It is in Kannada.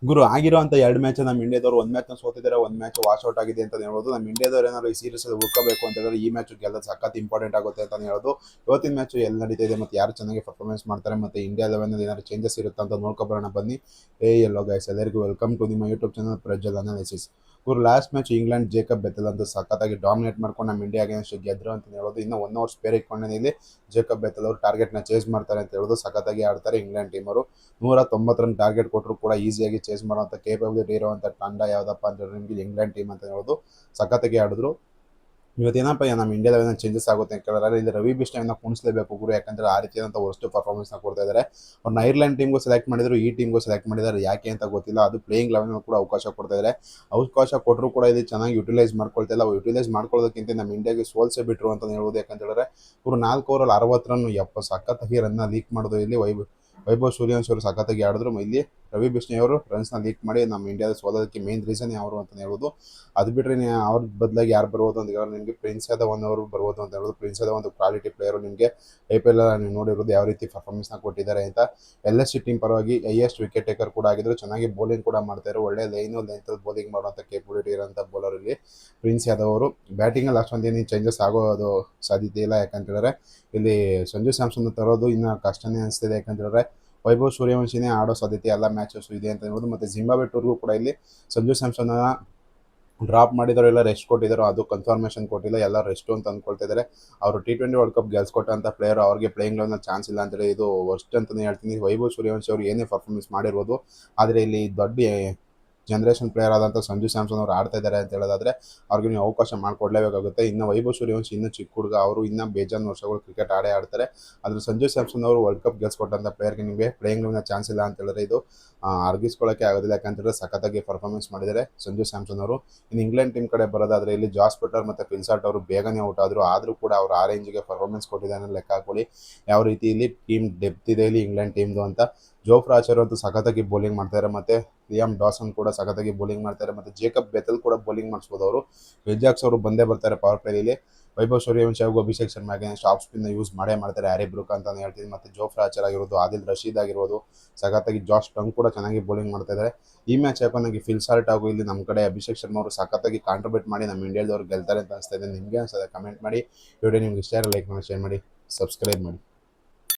ಗುರು ಆಗಿರುವಂಥ 2 ಮ್ಯಾಚ್ ನಮ್ಮ ಇಂಡಿಯಾದವ್ರು 1 ಮ್ಯಾಚ್‌ನ ಸೋತಿದ್ದಾರೆ, 1 ಮ್ಯಾಚ್ ವಾಶ್ ಔಟ್ ಆಗಿದೆ ಅಂತಾನೆ ಹೇಳ್ಬೋದು. ನಮ್ಮ ಇಂಡಿಯಾದವ್ರು ಏನಾದ್ರು ಈ ಸೀರೀಸಲ್ಲಿ ಉಳ್ಕೋಬೇಕು ಅಂತ ಹೇಳಿದ್ರೆ ಈ ಮ್ಯಾಚ್ ಗೆಲ್ಲೋದು ಸಖತ್ ಇಂಪಾರ್ಟೆಂಟ್ ಆಗುತ್ತೆ ಅಂತಾನೆ ಹೇಳ್ಬೋದು. ಇವತ್ತಿನ ಮ್ಯಾಚ್ ಎಲ್ಲಿ ನಡೀತಾ ಇದೆ ಮತ್ತು ಯಾರು ಚೆನ್ನಾಗಿ ಪರ್ಫಾರ್ಮೆನ್ಸ್ ಮಾಡ್ತಾರೆ ಮತ್ತು ಇಂಡಿಯಾ 11ನಲ್ಲಿ ಏನಾದ್ರು ಚೇಂಜಸ್ ಇರುತ್ತಾ ಅಂತ ನೋಡ್ಕೊಬರೋಣ ಬನ್ನಿ. ಎಲ್ಲೋ ಗೈಸ್, ಎಲ್ಲರಿಗೂ ವೆಲ್ಕಮ್ ಟು ನಿಮ್ಮ ಯೂಟ್ಯೂಬ್ ಚಾನಲ್ ಪ್ರಜ್ವಲ್ ಅನಾಲಿಸಿಸ್. ಇವರು last match England Jacob Bethell ಅಂತೂ ಸಖತ್ತಾಗಿ ಡಾಮಿನೇಟ್ ಮಾಡ್ಕೊಂಡು ನಮ್ಮ ಇಂಡಿಯಾ ಅಗೇನ್ಸ್ಟ್ ಗೆದ್ರು ಅಂತ ಹೇಳ್ಬೋದು. ಇನ್ನು 1 ಅವರ್ ಸ್ಪೇರ್ ಇಟ್ಕೊಂಡು ಇಲ್ಲಿ ಜೇಕಬ್ ಬೆಥೆಲ್ ಅವರು ಟಾರ್ಗೆಟ್ನ ಚೇಸ್ ಮಾಡ್ತಾರೆ ಅಂತ ಹೇಳೋದು. ಸಖತ್ತಾಗಿ ಆಡ್ತಾರೆ ಇಂಗ್ಲೆಂಡ್ ಟೀಮ್ ಅವರು. 190 ರನ್ ಟಾರ್ಗೆಟ್ ಕೊಟ್ಟರು ಕೂಡ ಈಸಿಯಾಗಿ ಚೇಸ್ ಮಾಡುವಂಥ ಕೇಪಬಿಲಿಟಿ ಇರುವಂಥ ತಂಡ ಯಾವುದಪ್ಪ ಅಂತ ಹೇಳಿದ್ರೆ ನಿಮಗೆ ಇಂಗ್ಲೆಂಡ್ ಟೀಮ್ ಅಂತ ಹೇಳೋದು. ಸಖತ್ತಾಗಿ ಆಡಿದ್ರು. ಇವತ್ತೇನಪ್ಪ ನಮ್ಮ ಇಂಡಿಯಾದಲ್ಲಿ ಏನೋ ಚೇಂಜಸ್ ಆಗುತ್ತೆ ಅಂತ ಕೇಳಿದ್ರೆ ಇಲ್ಲಿ ರವಿ ಬಿಷ್ಣೋಯ್ನ ಕುಣಿಸಲೇಬೇಕು ಗುರು, ಯಾಕಂದ್ರೆ ಆ ರೀತಿಯಾದಂಥ ವರ್ಸ್ಟ್ ಪರ್ಫಾರ್ಮೆನ್ಸ್ನ ಕೊಡ್ತಾ ಇದ್ದಾರೆ. ಅವ್ರನ್ನ ಐರ್ಲೆಂಡ್ ಟೀಮ್ಗೂ ಸೆಲೆಕ್ಟ್ ಮಾಡಿದ್ರು, ಈ ಟೀಮ್ಗೂ ಸೆಲೆಕ್ಟ್ ಮಾಡಿದ್ದಾರೆ, ಯಾಕೆ ಅಂತ ಗೊತ್ತಿಲ್ಲ. ಅದು ಪ್ಲೇಯಿಂಗ್ 11 ಕೂಡ ಅವಕಾಶ ಕೊಡ್ತಾ ಇದ್ದಾರೆ. ಅವಕಾಶ ಕೊಟ್ಟರು ಕೂಡ ಇಲ್ಲಿ ಚೆನ್ನಾಗಿ ಯುಟಿಲೈಸ್ ಮಾಡ್ಕೊಳ್ತಾ ಇಲ್ಲ. ಯುಟಿಲೈಸ್ ಮಾಡ್ಕೊಳ್ಳೋದಕ್ಕಿಂತ ನಮ್ಮ ಇಂಡಿಯಾಗೆ ಸೋಲ್ಸೇ ಬಿಟ್ರು ಅಂತ ಹೇಳ್ಬೋದು. ಯಾಕಂತ ಹೇಳಿದ್ರೆ ಇವರು 4 ಓವರಲ್ಲಿ 60 ರನ್ ಸಖತ್ತಾಗಿ ರನ್ನ ಲೀಕ್ ಮಾಡೋದು. ಇಲ್ಲಿ ವೈಭವ್ ಸೂರ್ಯವಂಶಿ ಅವರು ಸಖತ್ತಾಗಿ ಆಡಿದ್ರು. ಇಲ್ಲಿ ರವಿ ಬಿಷ್ಣೋಯ್ ಅವರು ರನ್ಸ್ನ ಲೀಕ್ ಮಾಡಿ ನಮ್ಮ ಇಂಡಿಯಾದ ಸೋಲೋದಕ್ಕೆ ಮೇನ್ ರೀಸನ್ ಅವರು ಅಂತ ಹೇಳ್ಬೋದು. ಅದು ಬಿಟ್ಟರೆ ಅವ್ರ ಬದಲಾಗಿ ಯಾರು ಬರ್ಬೋದು ಅಂತ ಹೇಳಿದ್ರೆ ನಿಮಗೆ ಪ್ರಿನ್ಸ್ ಯಾದವ್ ಅವರು ಬರ್ಬೋದು ಅಂತ ಹೇಳೋದು. ಪ್ರಿನ್ಸ್ ಯಾದವ್ ಒಂದು ಕ್ವಾಲಿಟಿ ಪ್ಲೇಯರು. ನಿಮಗೆ IPL ನೀವು ನೋಡಿರೋದು ಯಾವ ರೀತಿ ಪರ್ಫಾರ್ಮೆನ್ಸ್ನ ಕೊಟ್ಟಿದ್ದಾರೆ ಅಂತ. LSG ಟೀಮ್ ಪರವಾಗಿ ಹೈಯೆಸ್ಟ್ ವಿಕೆಟ್ ಟೇಕರ್ ಕೂಡ ಆಗಿದ್ರು, ಚೆನ್ನಾಗಿ ಬೌಲಿಂಗ್ ಕೂಡ ಮಾಡ್ತಾರೆ. ಒಳ್ಳೆ ಲೆಂತಲ್ಲಿ ಬೌಲಿಂಗ್ ಮಾಡುವಂಥ ಕೇಪಬಿಲಿಟಿ ಇರೋಂಥ ಬೌಲರ್ ಇಲ್ಲಿ ಪ್ರಿನ್ಸ್ ಯಾದವ್ ಅವರು. ಬ್ಯಾಟಿಂಗಲ್ಲಿ ಅಷ್ಟೊಂದೇನು ಚೇಂಜಸ್ ಆಗೋದು ಸಾಧ್ಯತೆ ಇಲ್ಲ, ಯಾಕಂತ ಹೇಳಿದ್ರೆ ಇಲ್ಲಿ ಸಂಜು ಸ್ಯಾಮ್ಸನ್ ತರೋದು ಇನ್ನು ಕಷ್ಟನೇ ಅನಿಸ್ತಿದೆ. ಯಾಕಂತ ಹೇಳಿದ್ರೆ ವೈಭವ್ ಸೂರ್ಯವಂಶಿನೇ ಆಡೋ ಸಾಧ್ಯತೆ ಎಲ್ಲ ಮ್ಯಾಚಸ್ ಇದೆ ಅಂತ ಹೇಳ್ಬೋದು. ಮತ್ತು ಜಿಂಬಾಬ್ವೆ ಟೂರ್ಗೂ ಕೂಡ ಇಲ್ಲಿ ಸಂಜು ಸ್ಯಾಮ್ಸನ್ ಡ್ರಾಪ್ ಮಾಡಿದ್ರು, ಎಲ್ಲ ರೆಸ್ಟ್ ಕೊಟ್ಟಿದ್ದಾರೆ, ಅದು ಕನ್ಫರ್ಮೇಷನ್ ಕೊಟ್ಟಿಲ್ಲ, ಎಲ್ಲ ರೆಸ್ಟು ಅಂತ ಅಂದ್ಕೊಳ್ತಾ ಇದ್ದಾರೆ. ಅವರು T20 ವರ್ಲ್ಡ್ ಕಪ್ ಗೆಲ್ಸ್ಕೊಟ್ಟಂಥ ಪ್ಲೇಯರ್, ಅವ್ರಿಗೆ ಪ್ಲೇಯಿಂಗ್ ಲೆವೆಲ್ನಲ್ಲಿ ಚಾನ್ಸ್ ಇಲ್ಲ ಅಂತೇಳಿ ಇದು ವರ್ಸ್ಟ್ ಅಂತಲೇ ಹೇಳ್ತೀನಿ. ವೈಭವ್ ಸೂರ್ಯವಂಶಿ ಅವರು ಏನೇ ಪರ್ಫಾರ್ಮೆನ್ಸ್ ಮಾಡಿರ್ಬೋದು, ಆದರೆ ಇಲ್ಲಿ ದೊಡ್ಡ ಜನರೇಷನ್ ಪ್ಲೇಯರ್ ಆದಂಥ ಸಂಜು ಸ್ಯಾಮ್ಸನ್ ಅವರು ಆಡ್ತಾ ಇದ್ದಾರೆ ಅಂತ ಹೇಳೋದಾದರೆ ಅವ್ರಿಗೆ ನೀವು ಅವಕಾಶ ಮಾಡಿಕೊಡ್ಲೇಬೇಕಾಗುತ್ತೆ. ಇನ್ನು ವೈಭವ್ ಸೂರ್ಯವಂಶಿ ಇನ್ನೂ ಚಿಕ್ಕ ಹುಡುಗ, ಅವರು ಇನ್ನೂ ಬೇಜಾನ್ ವರ್ಷಗಳು ಕ್ರಿಕೆಟ್ ಆಡ್ತಾರೆ. ಆದರೆ ಸಂಜು ಸ್ಯಾಮ್ಸನ್ ಅವರು ವರ್ಲ್ಡ್ ಕಪ್ ಗೆಲ್ಸ್ಕೊಟ್ಟಂಥ ಪ್ಲೇಯರ್ಗೆ ನಿಮಗೆ ಪ್ಲೇಯಿಂಗ್ ಲೆವೆಲ್ನ ಚಾನ್ಸ್ ಇಲ್ಲ ಅಂತ ಹೇಳಿದ್ರೆ ಇದು ಅರ್ಗಿಸ್ಕೊಳ್ಳೋಕ್ಕೆ ಆಗೋದಿಲ್ಲ. ಯಾಕಂತಂದರೆ ಸಖತ್ತಾಗಿ ಪರ್ಫಾರ್ಮೆನ್ಸ್ ಮಾಡಿದ್ದಾರೆ ಸಂಜು ಸ್ಯಾಮ್ಸನ್ ಅವರು. ಇನ್ನು ಇಂಗ್ಲೆಂಡ್ ಟೀಮ್ ಕಡೆ ಬರೋದಾದರೆ ಇಲ್ಲಿ ಜಾಸ್ ಬಟ್ಲರ್ ಮತ್ತು ಫಿಲ್ ಸಾಲ್ಟ್ ಅವರು ಬೇಗನೆ ಔಟ್ ಆದರೂ ಕೂಡ ಅವರು ಆ ರೇಂಜಿಗೆ ಪರ್ಫಾರ್ಮೆನ್ಸ್ ಕೊಟ್ಟಿದ್ದಾರೆ ಲೆಕ್ಕ ಹಾಕೊಳ್ಳಿ. ಯಾವ ರೀತಿ ಇಲ್ಲಿ ಟೀಮ್ ಡೆಪ್ತ್ ಇದೆ ಇಲ್ಲಿ ಇಂಗ್ಲೆಂಡ್ ಟೀಮ್ದು ಅಂತ. ಜೋಫ್ರಾ ಆರ್ಚರ್ ಅಂತೂ ಸಖತ್ತಾಗಿ ಬೌಲಿಂಗ್ ಮಾಡ್ತಾರೆ, ಮತ್ತು ಲಿಯಾಮ್ ಡಾಸನ್ ಕೂಡ ಸಖತ್ತಾಗಿ ಬೌಲಿಂಗ್ ಮಾಡ್ತಾರೆ, ಮತ್ತು ಜೇಕಬ್ ಬೆಥೆಲ್ ಕೂಡ ಬೌಲಿಂಗ್ ಮಾಡಿಸ್ಬೋದು ಅವರು. ವಿಜಾಕ್ಸ್ ಅವರು ಬಂದೇ ಬರ್ತಾರೆ ಪವರ್ ಪ್ಲೇಲಿ. ವೈಭವ್ ಸೂರ್ಯವಂಶಿ ಹಾಗೂ ಅಭಿಷೇಕ್ ಶರ್ಮಾ ಆಫ್ ಸ್ಪಿನ್ನ ಯೂಸ್ ಮಾಡೇ ಮಾಡ್ತಾರೆ, ಹ್ಯಾರಿ ಬ್ರೂಕ್ ಅಂತ ಹೇಳ್ತೀನಿ. ಮತ್ತು ಜೋಫ್ರಾ ಆರ್ಚರ್ ಆಗಿರ್ಬೋದು, ಆದಿಲ್ ರಶೀದ್ ಆಗಿರ್ಬೋದು, ಸಖತ್ತಾಗಿ ಜಾಸ್ ಟಂಗ್ ಕೂಡ ಚೆನ್ನಾಗಿ ಬೌಲಿಂಗ್ ಮಾಡ್ತಾ ಇದ್ದಾರೆ. ಈ ಮ್ಯಾಚ್ ಯಾಕೋ ನನಗೆ ಫಿಲ್ ಸಾಲ್ಟ್ ಹಾಗೂ ಇಲ್ಲಿ ನಮ್ಮ ಕಡೆ ಅಭಿಷೇಕ್ ಶರ್ಮಾ ಅವರು ಸಖತ್ತಾಗಿ ಕಾಂಟ್ರಿಬ್ಯೂಟ್ ಮಾಡಿ ನಮ್ಮ ಇಂಡಿಯಾದವ್ರು ಗೆಲ್ತಾರೆ ಅಂತ ಅನಿಸ್ತಾ ಇದೆ. ನಿಮಗೆ ಅನಿಸ್ತದೆ ಕಮೆಂಟ್ ಮಾಡಿ. ವಿಡಿಯೋ ನಿಮ್ಗೆ ಇಷ್ಟ ಲೈಕ್ ಮಾಡಿ, ಶೇರ್ ಮಾಡಿ, ಸಬ್ಸ್ಕ್ರೈಬ್ ಮಾಡಿ.